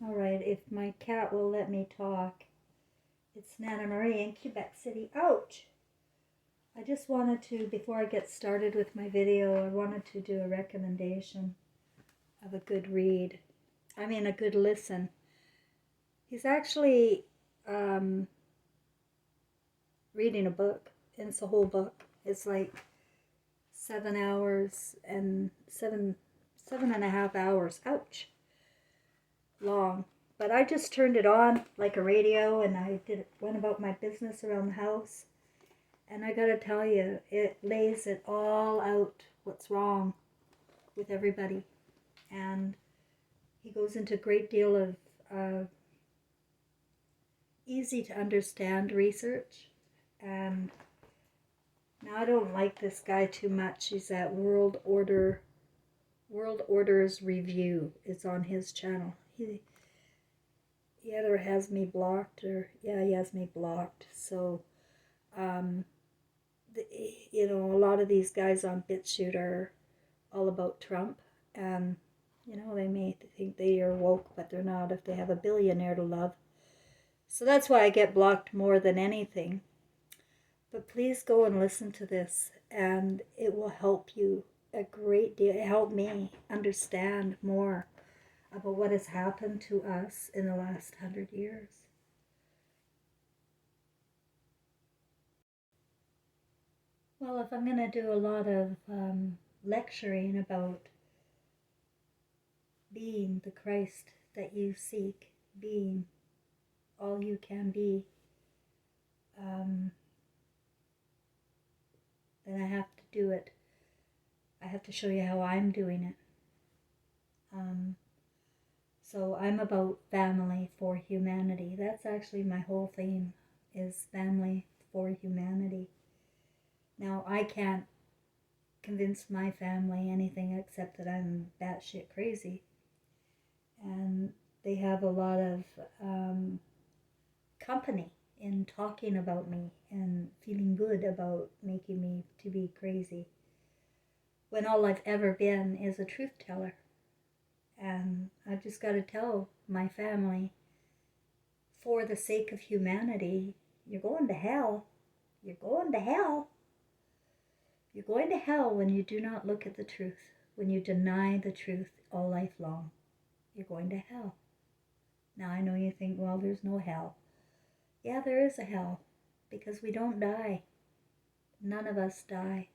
All right, if my cat will let me talk. It's Nana Marie in Quebec City. Ouch! I just wanted to, before I get started with my video, I wanted to do a recommendation of a good read. I mean, a good listen. He's actually reading a book. It's a whole book. It's like 7 hours and 7.5 hours. Ouch! Long. But I just turned it on like a radio and I went about my business around the house. And I gotta tell you, it lays it all out what's wrong with everybody. And he goes into a great deal of easy to understand research. And now I don't like this guy too much. He's at World Order's Review. It's on his channel. He either has me blocked or, yeah, he has me blocked. So, a lot of these guys on BitChute are all about Trump. And, they may think they are woke, but they're not if they have a billionaire to love. So that's why I get blocked more than anything. But please go and listen to this, and it will help you a great deal. It helped me understand more about what has happened to us in the last 100 years. Well, if I'm going to do a lot of lecturing about being the Christ that you seek, being all you can be, then I have to do it. I have to show you how I'm doing it. So I'm about family for humanity. That's actually my whole theme, is family for humanity. Now, I can't convince my family anything except that I'm batshit crazy. And they have a lot of company in talking about me and feeling good about making me to be crazy, when all I've ever been is a truth teller. And I've just got to tell my family, for the sake of humanity, you're going to hell. You're going to hell. You're going to hell when you do not look at the truth, when you deny the truth all life long. You're going to hell. Now I know you think, well, there's no hell. Yeah, there is a hell, because we don't die. None of us die.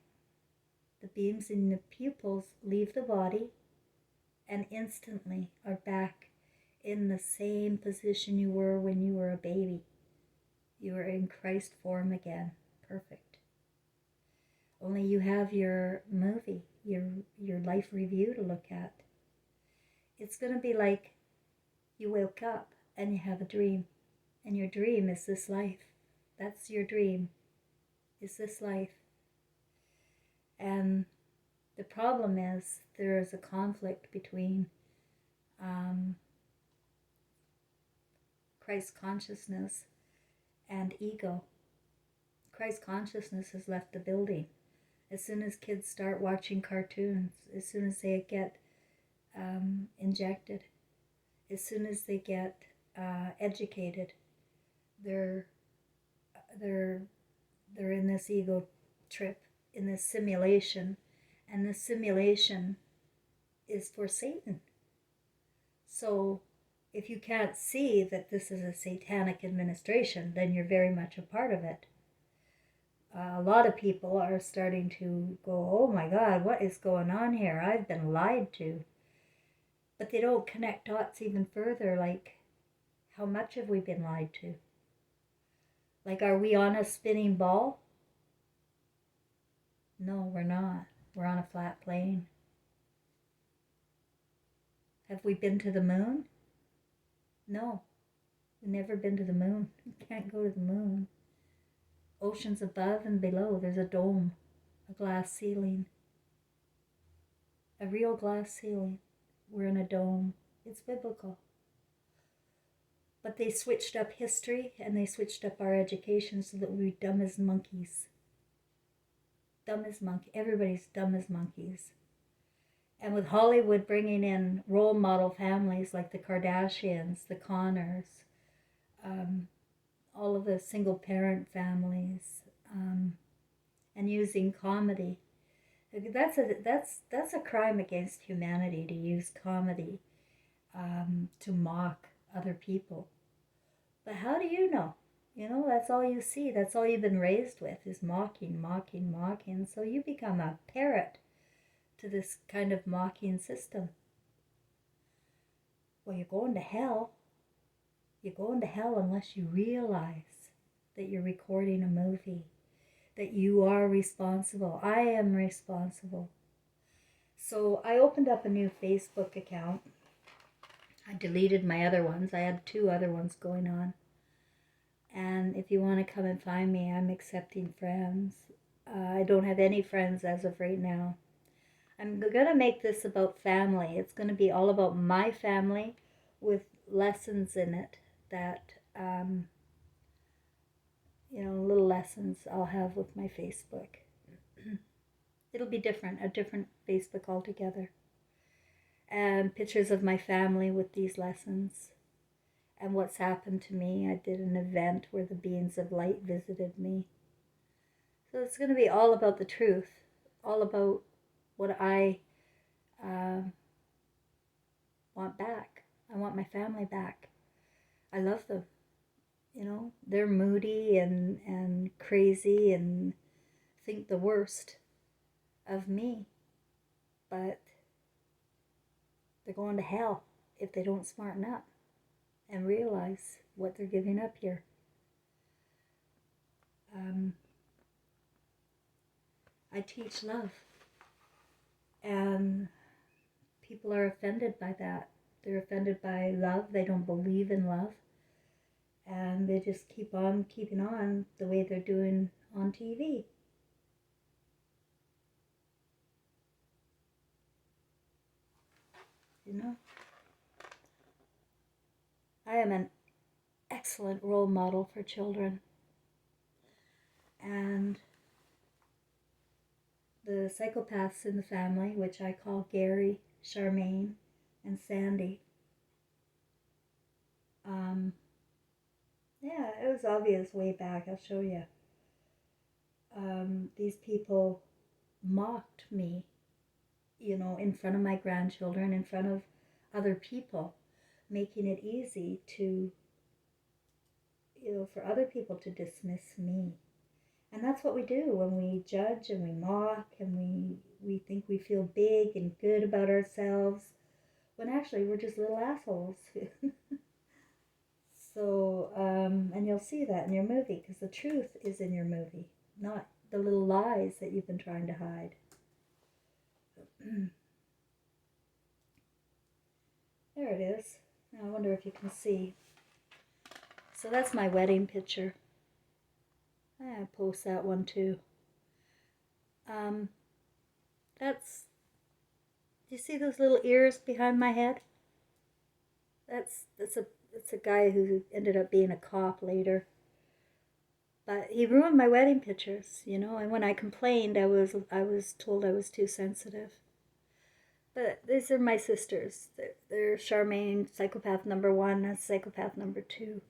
The beams in the pupils leave the body and instantly are back in the same position you were when you were a baby. You are in Christ form again. Perfect. Only you have your movie, your life review to look at. It's going to be like you wake up and you have a dream. And your dream is this life. That's your dream, is this life. And the problem is there is a conflict between Christ consciousness and ego. Christ consciousness has left the building. As soon as kids start watching cartoons, as soon as they get injected, as soon as they get educated, they're in this ego trip, in this simulation, and this simulation is for Satan. So if you can't see that this is a satanic administration, then you're very much a part of it. A lot of people are starting to go, oh my God, what is going on here? I've been lied to. But they don't connect dots even further, like, how much have we been lied to? Like, are we on a spinning ball? No, we're not. We're on a flat plane. Have we been to the moon? No, we've never been to the moon. We can't go to the moon. Oceans above and below, there's a dome, a glass ceiling. A real glass ceiling. We're in a dome. It's biblical. But they switched up history and they switched up our education so that we're dumb as monkeys. Dumb as monkeys. Everybody's dumb as monkeys. And with Hollywood bringing in role model families like the Kardashians, the Connors, um, all of the single parent families, and using comedy. That's a crime against humanity, to use comedy to mock other people. But how do you know? You know, that's all you see. That's all you've been raised with is mocking, mocking, mocking. So you become a parrot to this kind of mocking system. Well, you're going to hell. You're going to hell unless you realize that you're recording a movie, that you are responsible. I am responsible. So I opened up a new Facebook account. I deleted my other ones. I had 2 other ones going on. And if you want to come and find me, I'm accepting friends. I don't have any friends as of right now. I'm going to make this about family. It's going to be all about my family with lessons in it that, little lessons I'll have with my Facebook. It'll be different, a different Facebook altogether. And pictures of my family with these lessons and what's happened to me. I did an event where the beings of light visited me. So it's going to be all about the truth, all about what I want back. I want my family back. I love them. They're moody and crazy and think the worst of me. But they're going to hell if they don't smarten up and realize what they're giving up here. I teach love. And people are offended by that. They're offended by love. They don't believe in love. And they just keep on keeping on the way they're doing on TV. I am an excellent role model for children. And the psychopaths in the family, which I call Gary, Charmaine, and Sandy. Yeah, it was obvious way back. I'll show you. These people mocked me, in front of my grandchildren, in front of other people, making it easy to, for other people to dismiss me. And that's what we do when we judge and we mock and we think we feel big and good about ourselves, when actually we're just little assholes. So, and you'll see that in your movie, because the truth is in your movie, not the little lies that you've been trying to hide. There it is. Now I wonder if you can see. So that's my wedding picture. I post that one too. Do you see those little ears behind my head? That's a guy who ended up being a cop later. But he ruined my wedding pictures, and when I complained, I was told I was too sensitive. But these are my sisters. They're Charmaine, psychopath number 1, and psychopath number 2.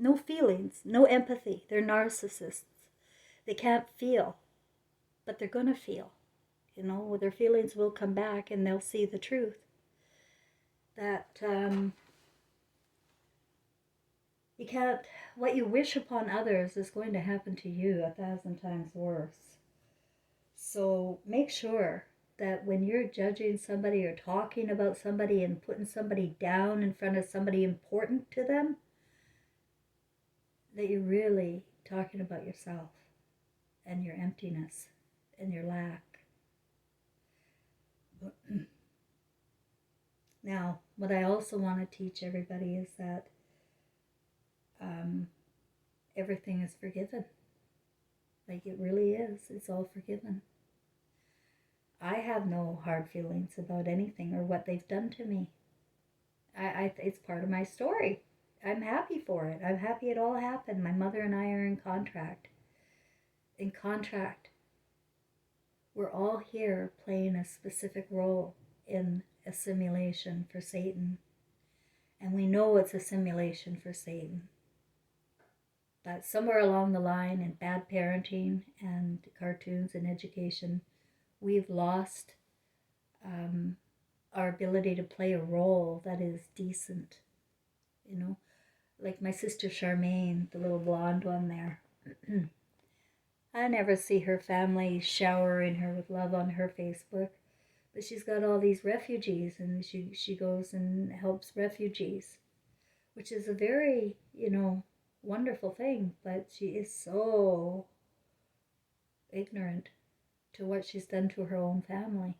No feelings, no empathy. They're narcissists. They can't feel, but they're gonna feel. Their feelings will come back and they'll see the truth. That you can't, what you wish upon others is going to happen to you 1,000 times worse. So make sure that when you're judging somebody or talking about somebody and putting somebody down in front of somebody important to them, that you're really talking about yourself and your emptiness and your lack. Now, what I also want to teach everybody is that everything is forgiven. Like, it really is. It's all forgiven. I have no hard feelings about anything or what they've done to me. It's part of my story. I'm happy for it. I'm happy it all happened. My mother and I are in contract We're all here playing a specific role in a simulation for Satan. And we know it's a simulation for Satan. But somewhere along the line, in bad parenting and cartoons and education, we've lost our ability to play a role that is decent. You know, like my sister Charmaine, the little blonde one there. I never see her family showering her with love on her Facebook, but she's got all these refugees, and she goes and helps refugees, which is a very, wonderful thing, but she is so ignorant to what she's done to her own family.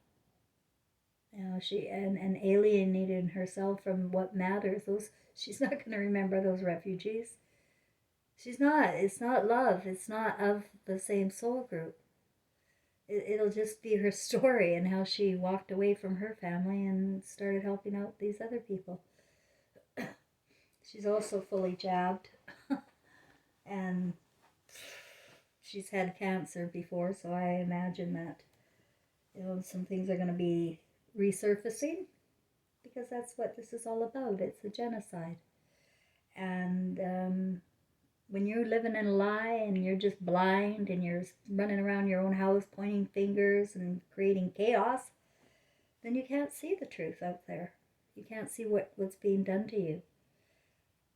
She and alienated herself from what matters. She's not going to remember those refugees. She's not. It's not love. It's not of the same soul group. It'll just be her story and how she walked away from her family and started helping out these other people. She's also fully jabbed. And she's had cancer before, so I imagine that some things are going to be resurfacing, because that's what this is all about. It's a genocide. And when you're living in a lie and you're just blind and you're running around your own house pointing fingers and creating chaos, then you can't see the truth out there. You can't see what's being done to you.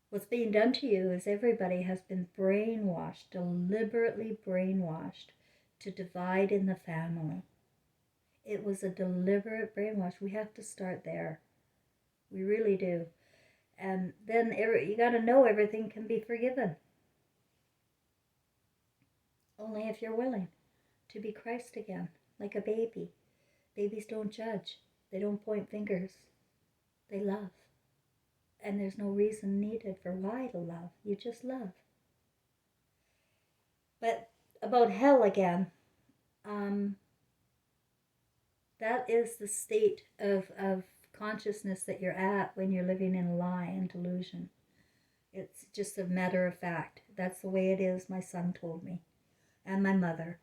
What's being done to you is everybody has been brainwashed, deliberately brainwashed, to divide in the family. It was a deliberate brainwash. We have to start there. We really do. And then you got to know everything can be forgiven. Only if you're willing to be Christ again, like a baby. Babies don't judge. They don't point fingers. They love. And there's no reason needed for why to love. You just love. But about hell again, that is the state of consciousness that you're at when you're living in a lie and delusion. It's just a matter of fact. That's the way it is, my son told me. And my mother.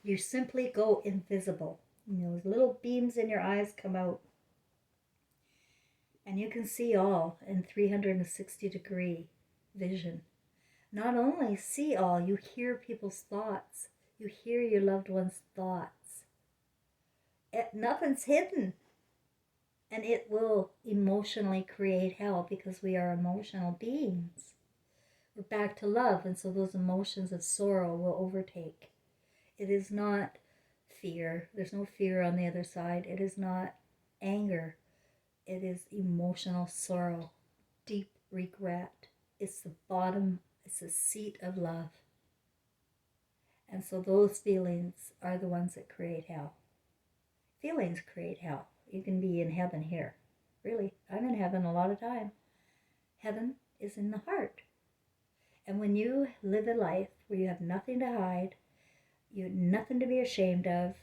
You simply go invisible. Those little beams in your eyes come out. And you can see all in 360-degree vision. Not only see all, you hear people's thoughts. You hear your loved one's thoughts. Nothing's hidden. And it will emotionally create hell, because we are emotional beings. We're back to love, and so those emotions of sorrow will overtake. It is not fear. There's no fear on the other side. It is not anger. It is emotional sorrow, deep regret. It's the bottom, it's the seat of love. And so those feelings are the ones that create hell. Feelings create hell. You can be in heaven here. Really, I'm in heaven a lot of time. Heaven is in the heart. And when you live a life where you have nothing to hide, you have nothing to be ashamed of,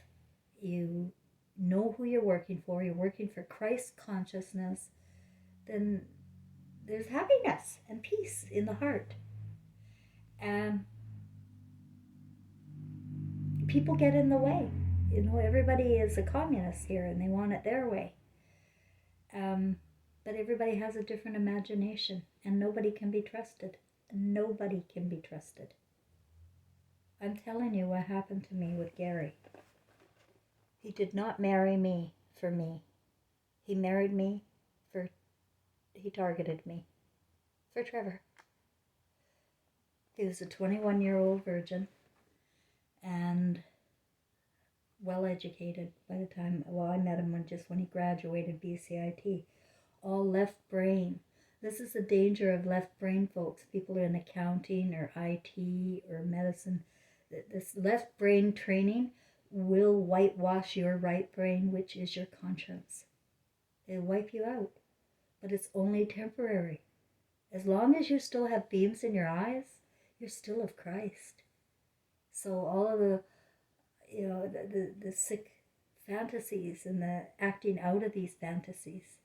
you know who you're working for Christ consciousness, then there's happiness and peace in the heart. And people get in the way. Everybody is a communist here and they want it their way. But everybody has a different imagination, and nobody can be trusted. Nobody can be trusted. I'm telling you what happened to me with Gary. He did not marry me for me. He married me he targeted me for Trevor. He was a 21-year-old virgin and well-educated by the time, I met him when he graduated BCIT. All left brain. This is the danger of left brain folks, people in accounting or IT or medicine. This left brain training will whitewash your right brain, which is your conscience. It'll wipe you out, but it's only temporary. As long as you still have beams in your eyes, you're still of Christ. So all of the sick fantasies and the acting out of these fantasies.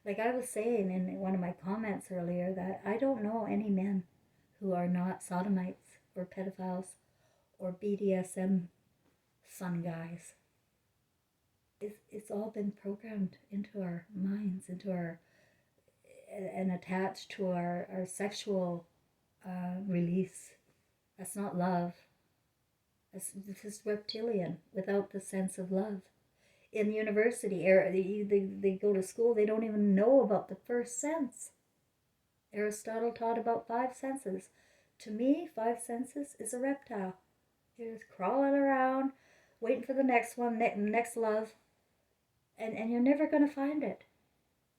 Like I was saying in one of my comments earlier, that I don't know any men who are not sodomites. or pedophiles or BDSM fun guys. It's all been programmed into our minds, into our, and attached to our sexual release. That's not love. This is reptilian without the sense of love. In university, they go to school, they don't even know about the first sense. Aristotle taught about 5 senses. To me, 5 senses is a reptile. You're just crawling around, waiting for the next one, next love, and you're never going to find it.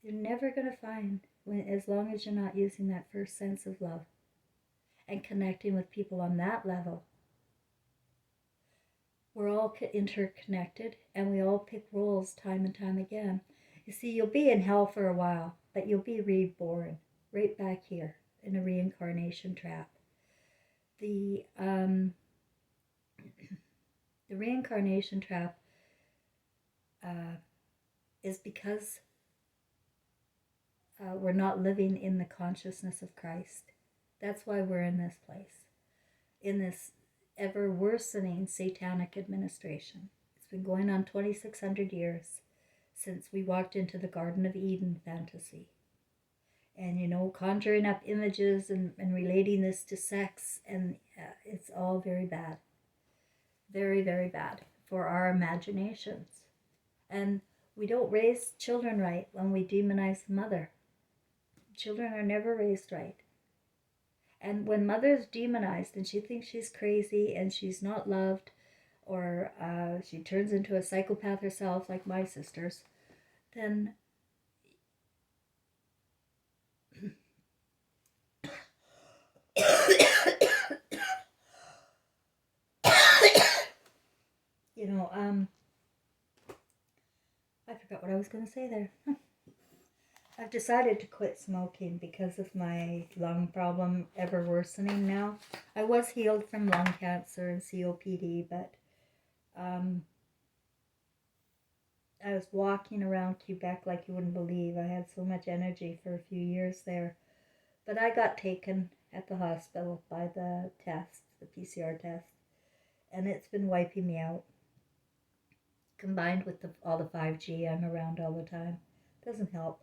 You're never going to find, as long as you're not using that first sense of love and connecting with people on that level. We're all interconnected, and we all pick roles time and time again. You see, you'll be in hell for a while, but you'll be reborn right back here in a reincarnation trap. The reincarnation trap is because we're not living in the consciousness of Christ. That's why we're in this place, in this ever worsening satanic administration. It's been going on 2,600 years since we walked into the Garden of Eden fantasy. And, conjuring up images and relating this to sex, and it's all very bad. Very, very bad for our imaginations. And we don't raise children right when we demonize the mother. Children are never raised right. And when mother's demonized and she thinks she's crazy and she's not loved, or she turns into a psychopath herself like my sisters, then I forgot what I was going to say there. I've decided to quit smoking because of my lung problem ever worsening now. I was healed from lung cancer and COPD, but I was walking around Quebec like you wouldn't believe. I had so much energy for a few years there. But I got taken at the hospital by the test, the PCR test, and it's been wiping me out. Combined with all the 5G I'm around all the time. Doesn't help.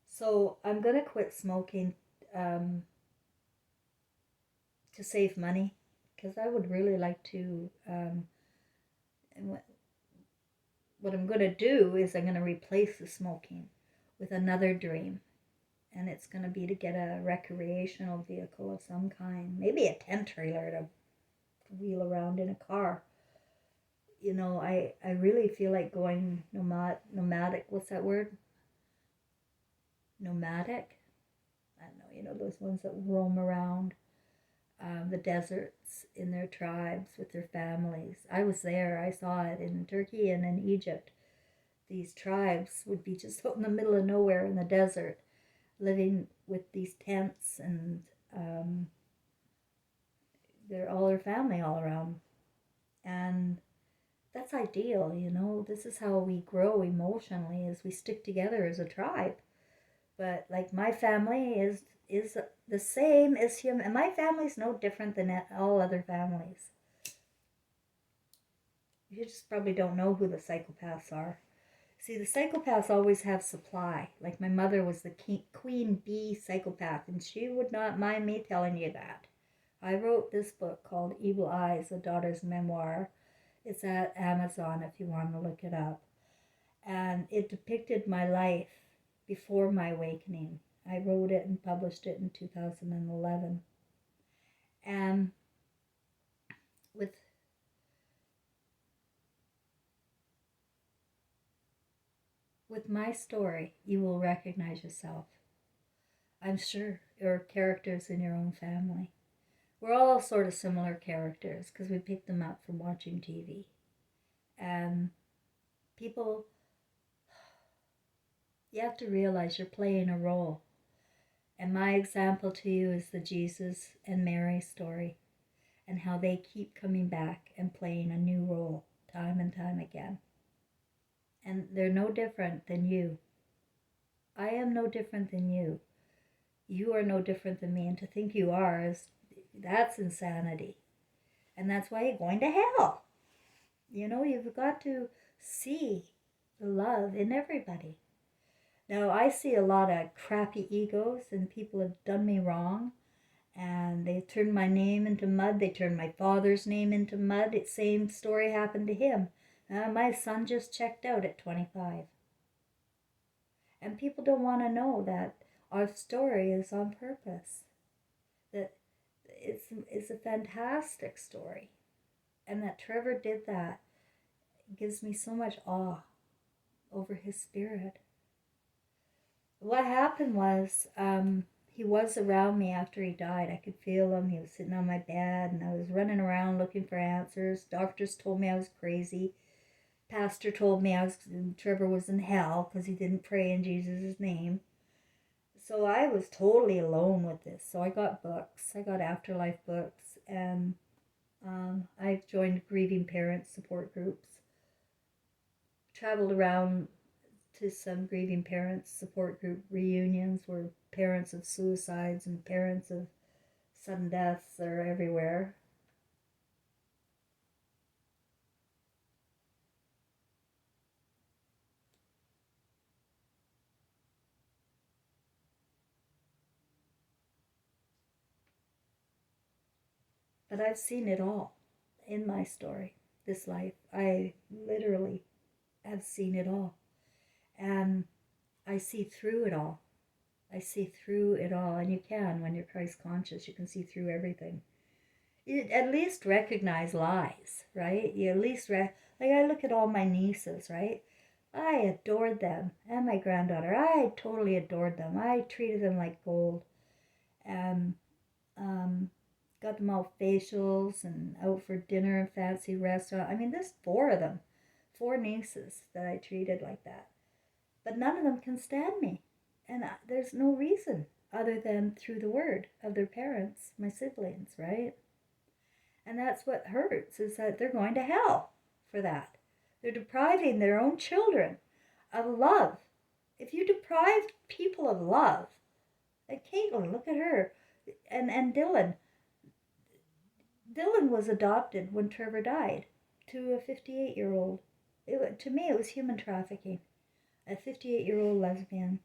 So I'm going to quit smoking to save money, because I would really like to, and what I'm going to do is I'm going to replace the smoking with another dream. And it's going to be to get a recreational vehicle of some kind. Maybe a tent trailer to wheel around in a car. I really feel like going nomadic. What's that word? Nomadic? I don't know, those ones that roam around the deserts in their tribes with their families. I was there. I saw it in Turkey and in Egypt. These tribes would be just out in the middle of nowhere in the desert, living with these tents, and all their family all around. And that's ideal, This is how we grow emotionally, as we stick together as a tribe. But like, my family is the same as him, and my family's no different than all other families. You just probably don't know who the psychopaths are. See, the psychopaths always have supply. Like, my mother was the queen bee psychopath, and she would not mind me telling you that. I wrote this book called Evil Eyes, A Daughter's Memoir. It's at Amazon if you want to look it up. And it depicted my life before my awakening. I wrote it and published it in 2011. And with my story, you will recognize yourself. I'm sure there are characters in your own family. We're all sort of similar characters because we picked them up from watching TV. And people, you have to realize you're playing a role. And my example to you is the Jesus and Mary story, and how they keep coming back and playing a new role time and time again. And they're no different than you. I am no different than you. You are no different than me, and to think you are is That's insanity. And that's why you're going to hell. You know, you've got to see the love in everybody. Now, I see a lot of crappy egos, and people have done me wrong, and they turned my name into mud. They turned my father's name into mud. It same story happened to him. My son just checked out at 25. And people don't want to know that our story is on purpose. That it's a fantastic story. And that Trevor did that gives me so much awe over his spirit. What happened was, he was around me after he died. I could feel him. He was sitting on my bed, and I was running around looking for answers. Doctors told me I was crazy. Pastor told me Trevor was in hell because he didn't pray in Jesus' name. So I was totally alone with this. So I got books. I got afterlife books, and I joined grieving parents support groups. Traveled around to some grieving parents support group reunions where parents of suicides and parents of sudden deaths are everywhere. But I've seen it all in my story, this life. I literally have seen it all. And I see through it all. I see through it all. And you can, when you're Christ conscious, you can see through everything. You at least recognize lies, right? You at least, like I look at all my nieces, right? I adored them. And my granddaughter, I totally adored them. I treated them like gold. And got them all facials and out for dinner in fancy restaurant. I mean, there's four of them, four nieces that I treated like that. But none of them can stand me. And there's no reason other than through the word of their parents, my siblings, right? And that's what hurts, is that they're going to hell for that. They're depriving their own children of love. If you deprive people of love, like Caitlin, look at her, and Dylan. Dylan was adopted when Trevor died to a 58-year-old. To me, it was human trafficking. A 58-year-old lesbian.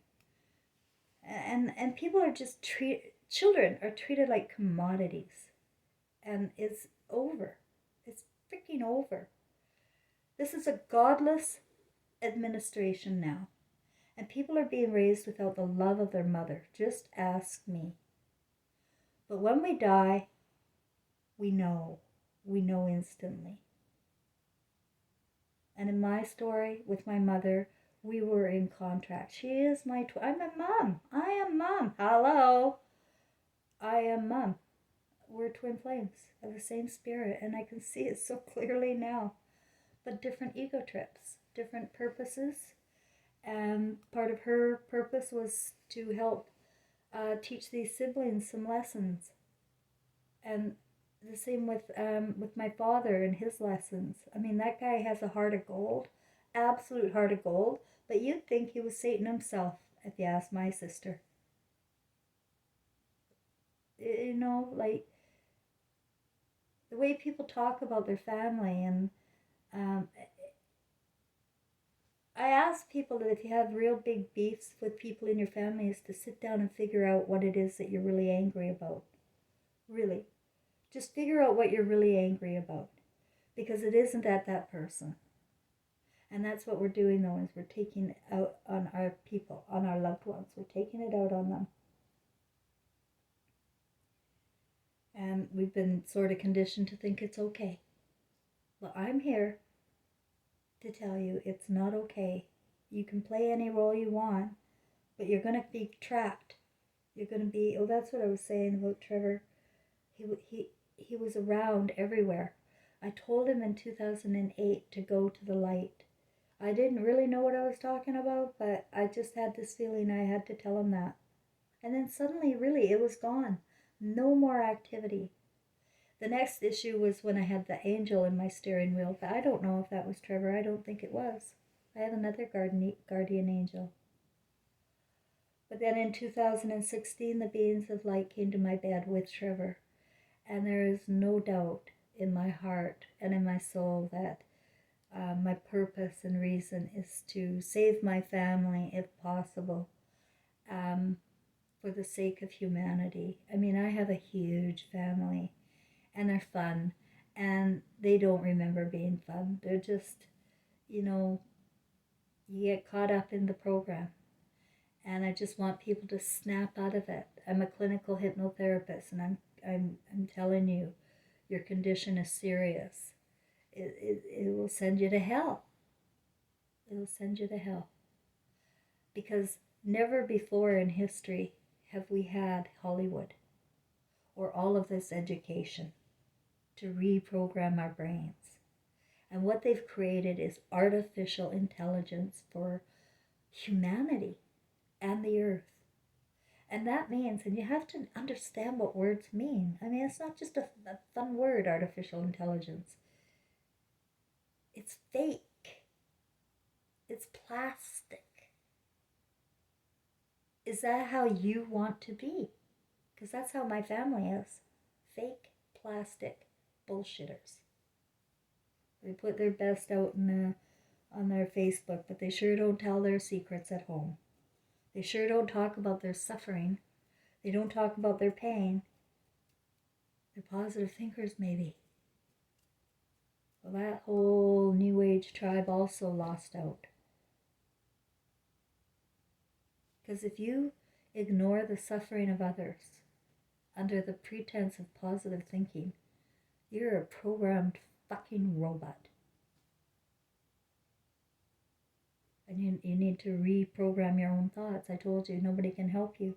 And people are just children are treated like commodities. And it's over. It's freaking over. This is a godless administration now. And people are being raised without the love of their mother. Just ask me. But when we die, we know. We know instantly. And in my story with my mother, we were in contract. She is I'm a mom. I am mom. Hello. I am mom. We're twin flames of the same spirit, and I can see it so clearly now. But different ego trips, different purposes. And part of her purpose was to help teach these siblings some lessons. And the same with my father and his lessons. I mean, that guy has a heart of gold, absolute heart of gold. But you'd think he was Satan himself, if you ask my sister. You know, like the way people talk about their family, and I ask people that if you have real big beefs with people in your family, is to sit down and figure out what it is that you're really angry about. Really. Just figure out what you're really angry about. Because it isn't at that person. And that's what we're doing, though, is we're taking it out on our people, on our loved ones. We're taking it out on them. And we've been sort of conditioned to think it's okay. Well, I'm here to tell you it's not okay. You can play any role you want, but you're going to be trapped. You're going to be, oh, that's what I was saying about Trevor. He was around everywhere. I told him in 2008 to go to the light. I didn't really know what I was talking about, but I just had this feeling I had to tell him that. And then suddenly, really, it was gone. No more activity. The next issue was when I had the angel in my steering wheel, but I don't know if that was Trevor. I don't think it was. I have another guardian angel. But then in 2016, the beings of light came to my bed with Trevor. And there is no doubt in my heart and in my soul that my purpose and reason is to save my family if possible, for the sake of humanity. I mean, I have a huge family and they're fun, and they don't remember being fun. They're just, you know, you get caught up in the program. And I just want people to snap out of it. I'm a clinical hypnotherapist, and I'm telling you, your condition is serious. It will send you to hell. It will send you to hell. Because never before in history have we had Hollywood or all of this education to reprogram our brains. And what they've created is artificial intelligence for humanity and the earth. And that means, and you have to understand what words mean. I mean, it's not just a fun word, artificial intelligence. It's fake. It's plastic. Is that how you want to be? Because that's how my family is. Fake, plastic bullshitters. They put their best out on their Facebook, but they sure don't tell their secrets at home. They sure don't talk about their suffering. They don't talk about their pain. They're positive thinkers, maybe. Well, that whole New Age tribe also lost out. Because if you ignore the suffering of others under the pretense of positive thinking, you're a programmed fucking robot. And you need to reprogram your own thoughts. I told you, nobody can help you.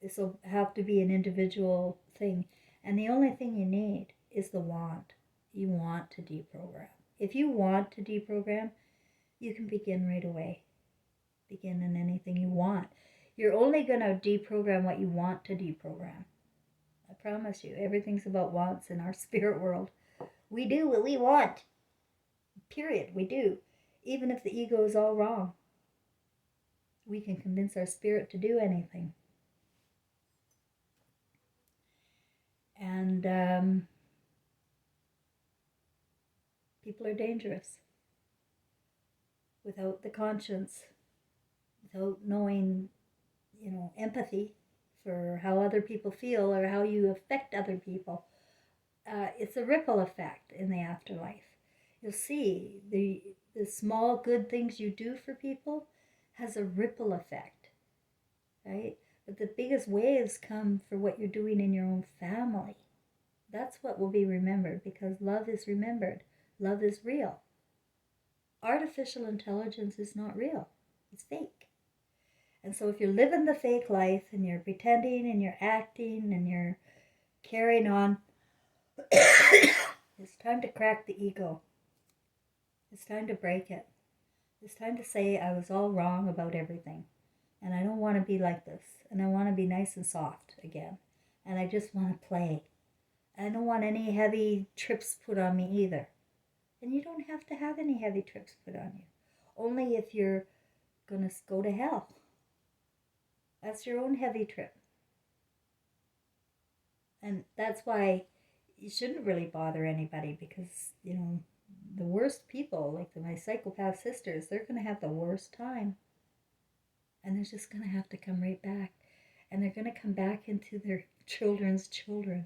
This will have to be an individual thing. And the only thing you need is the want. You want to deprogram. If you want to deprogram, you can begin right away. Begin in anything you want. You're only going to deprogram what you want to deprogram. I promise you, everything's about wants in our spirit world. We do what we want. Period. We do. Even if the ego is all wrong, we can convince our spirit to do anything. And people are dangerous without the conscience, without knowing, empathy for how other people feel or how you affect other people. It's a ripple effect in the afterlife. You'll see the small good things you do for people has a ripple effect, right? But the biggest waves come for what you're doing in your own family. That's what will be remembered, because love is remembered. Love is real. Artificial intelligence is not real. It's fake. And so if you're living the fake life and you're pretending and you're acting and you're carrying on, it's time to crack the ego. It's time to break it. It's time to say I was all wrong about everything. And I don't want to be like this. And I want to be nice and soft again. And I just want to play. I don't want any heavy trips put on me either. And you don't have to have any heavy trips put on you. Only if you're going to go to hell. That's your own heavy trip. And that's why you shouldn't really bother anybody, because, the worst people, like my psychopath sisters, they're going to have the worst time. And they're just going to have to come right back. And they're going to come back into their children's children.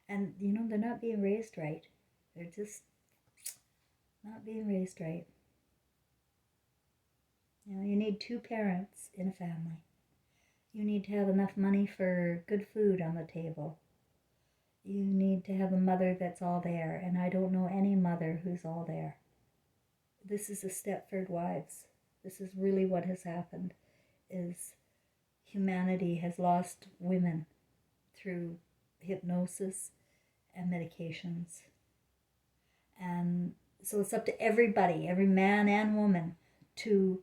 And, they're not being raised right. They're just not being raised right. You need 2 parents in a family. You need to have enough money for good food on the table. You need to have a mother that's all there. And I don't know any mother who's all there. This is the Stepford Wives. This is really what has happened, is humanity has lost women through hypnosis and medications. And so it's up to everybody, every man and woman, to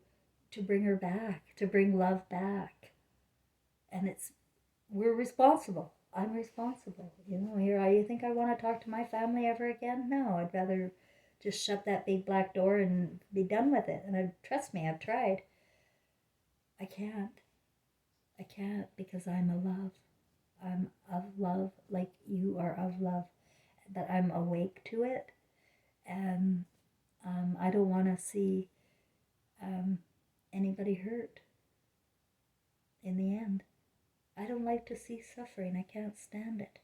bring her back, to bring love back. And we're responsible. I'm responsible. Here, you think I want to talk to my family ever again? No, I'd rather just shut that big black door and be done with it. And trust me, I've tried. I can't because I'm a love. I'm of love like you are of love, that I'm awake to it. And I don't want to see anybody hurt in the end. I don't like to see suffering. I can't stand it.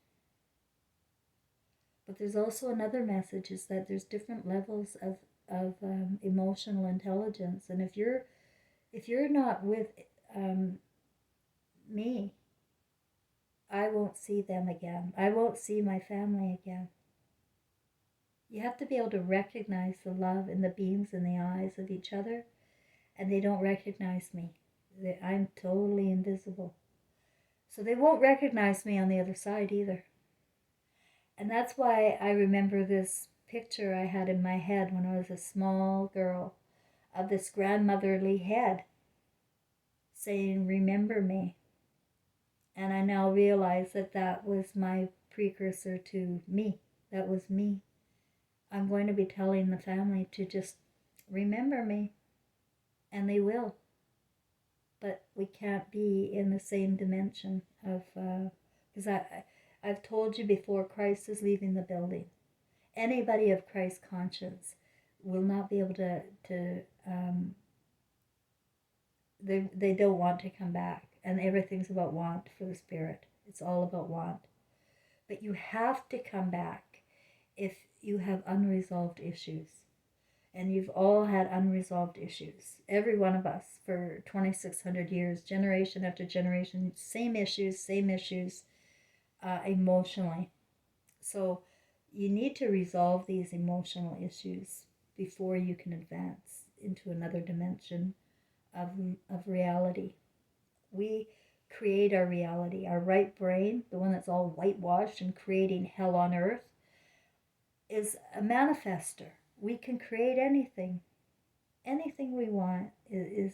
But there's also another message, is that there's different levels of emotional intelligence. And if you're not with me, I won't see them again. I won't see my family again. You have to be able to recognize the love in the beams in the eyes of each other, and they don't recognize me. I'm totally invisible. So they won't recognize me on the other side either. And that's why I remember this picture I had in my head when I was a small girl, of this grandmotherly head saying, "Remember me." And I now realize that that was my precursor to me. That was me. I'm going to be telling the family to just remember me, and they will. But we can't be in the same dimension of, because I've told you before, Christ is leaving the building. Anybody of Christ conscience will not be able to they don't want to come back. And everything's about want for the Spirit. It's all about want. But you have to come back if you have unresolved issues. And you've all had unresolved issues. Every one of us for 2,600 years, generation after generation, same issues, emotionally. So you need to resolve these emotional issues before you can advance into another dimension of reality. We create our reality. Our right brain, the one that's all whitewashed and creating hell on earth, is a manifester. We can create anything. Anything we want is,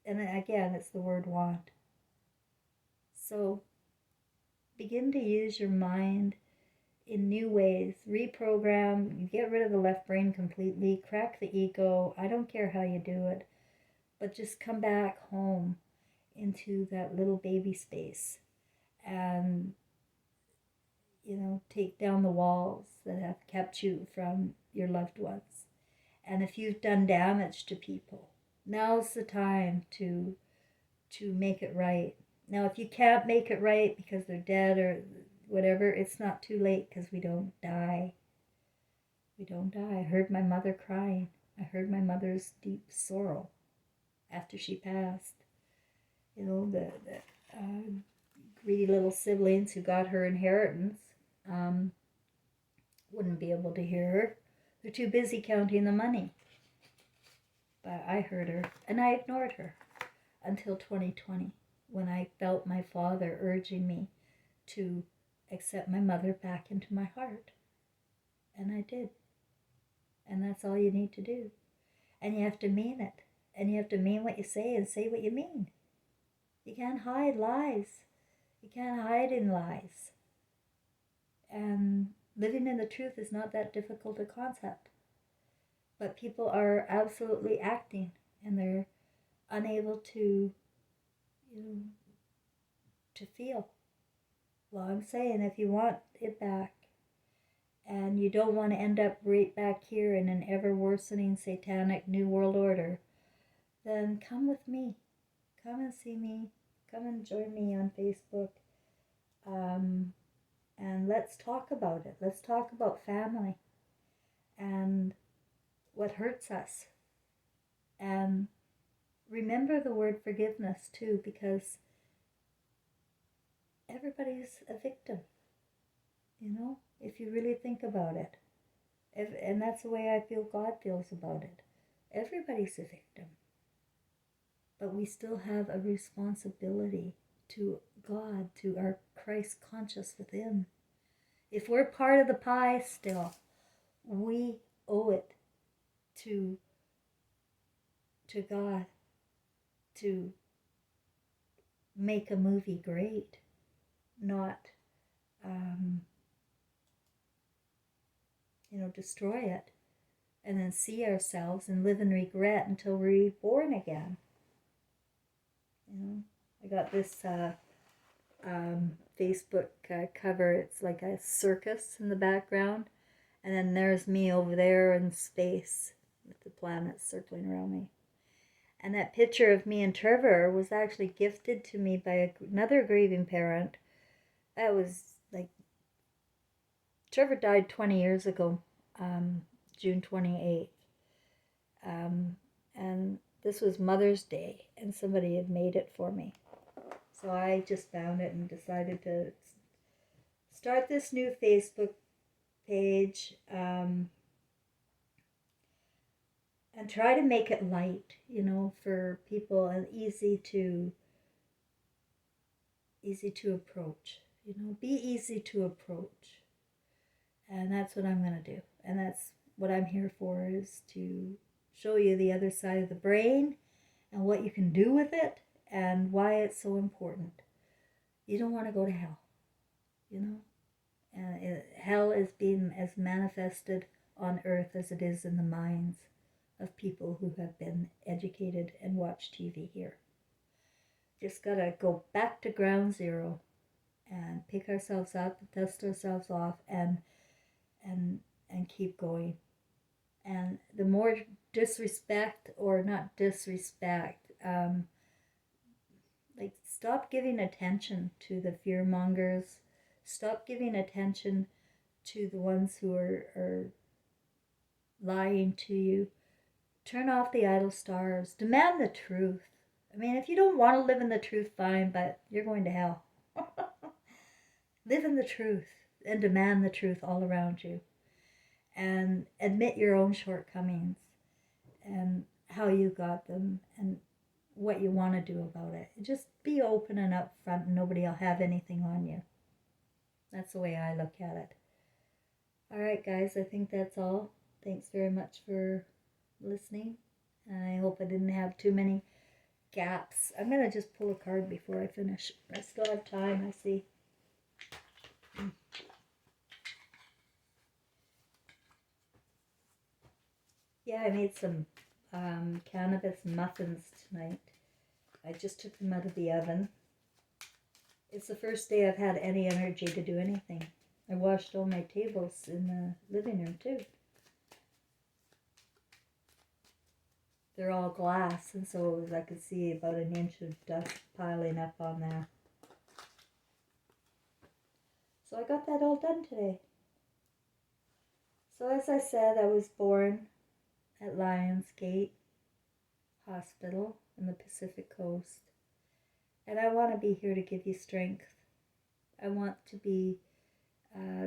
and again, it's the word want. So begin to use your mind in new ways. Reprogram. You get rid of the left brain completely. Crack the ego. I don't care how you do it. But just come back home into that little baby space and, take down the walls that have kept you from your loved ones. And if you've done damage to people, now's the time to make it right. Now, if you can't make it right because they're dead or whatever, it's not too late, because we don't die. We don't die. I heard my mother crying. I heard my mother's deep sorrow after she passed. The greedy little siblings who got her inheritance wouldn't be able to hear her. They're too busy counting the money. But I heard her, and I ignored her until 2020, when I felt my Father urging me to accept my mother back into my heart. And I did. And that's all you need to do. And you have to mean it. And you have to mean what you say and say what you mean. You can't hide lies. You can't hide in lies. And living in the truth is not that difficult a concept. But people are absolutely acting, and they're unable to feel. Well, I'm saying, if you want it back, and you don't want to end up right back here in an ever worsening satanic New World Order, then come with me. Come and see me. Come and join me on Facebook. And let's talk about it. Let's talk about family and what hurts us. And remember the word forgiveness too, because everybody's a victim, if you really think about it. And that's the way I feel God feels about it. Everybody's a victim. But we still have a responsibility to God, to our Christ conscious within. If we're part of the pie still, we owe it to God to make a movie great, not destroy it and then see ourselves and live in regret until we're reborn again. I got this Facebook cover. It's like a circus in the background. And then there's me over there in space with the planets circling around me. And that picture of me and Trevor was actually gifted to me by another grieving parent. That was like, Trevor died 20 years ago, June 28th. And this was Mother's Day, and somebody had made it for me. So I just found it and decided to start this new Facebook page, and try to make it light, for people, and easy to approach. Be easy to approach. And that's what I'm going to do. And that's what I'm here for, is to show you the other side of the brain and what you can do with it and why it's so important. You don't want to go to hell, And hell is being as manifested on earth as it is in the minds of people who have been educated and watch TV here. Just gotta go back to ground zero and pick ourselves up, dust ourselves off, and keep going. And the more disrespect, or not disrespect, like, stop giving attention to the fear mongers. Stop giving attention to the ones who are lying to you. Turn off the idle stars. Demand the truth. I mean, if you don't want to live in the truth, fine, but you're going to hell. Live in the truth and demand the truth all around you. And admit your own shortcomings and how you got them and what you want to do about it. Just be open and upfront, and nobody will have anything on you. That's the way I look at it. All right, guys, I think that's all. Thanks very much for listening. And I hope I didn't have too many gaps. I'm going to just pull a card before I finish. I still have time, I see. Yeah, I made some cannabis muffins tonight. I just took them out of the oven. It's the first day I've had any energy to do anything. I washed all my tables in the living room too. They're all glass, and so I could see about an inch of dust piling up on there. So I got that all done today. So as I said, I was born at Lionsgate Hospital in the Pacific Coast. And I want to be here to give you strength. I want to be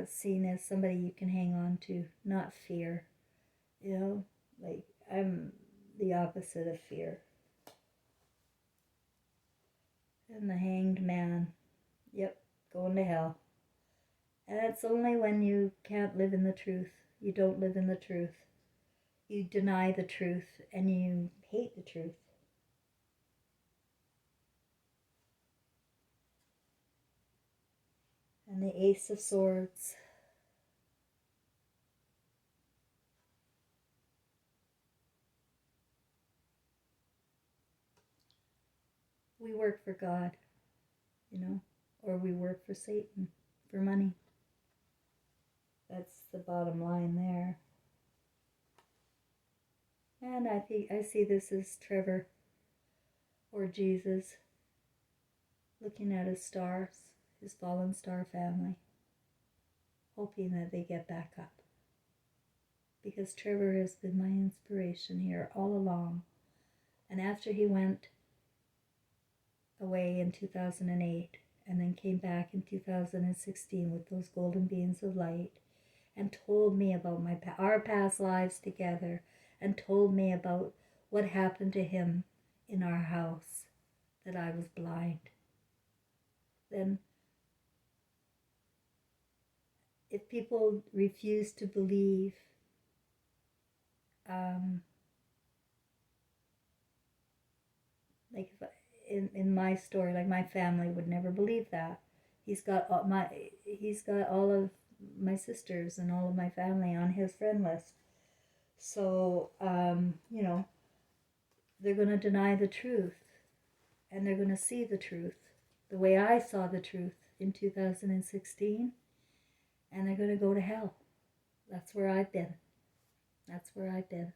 seen as somebody you can hang on to, not fear. Like, I'm the opposite of fear. And the hanged man. Yep, going to hell. And it's only when you can't live in the truth. You don't live in the truth. You deny the truth, and you hate the truth. And the Ace of Swords. We work for God, or we work for Satan, for money. That's the bottom line there. And I see this as Trevor, or Jesus, looking at his stars, his fallen star family, hoping that they get back up. Because Trevor has been my inspiration here all along. And after he went away in 2008, and then came back in 2016 with those golden beams of light, and told me about our past lives together, and told me about what happened to him in our house, that I was blind. Then, if people refuse to believe, like in my story, like, my family would never believe that. He's got all of my sisters and all of my family on his friend list. So, they're going to deny the truth, and they're going to see the truth, the way I saw the truth in 2016, and they're going to go to hell. That's where I've been. That's where I've been.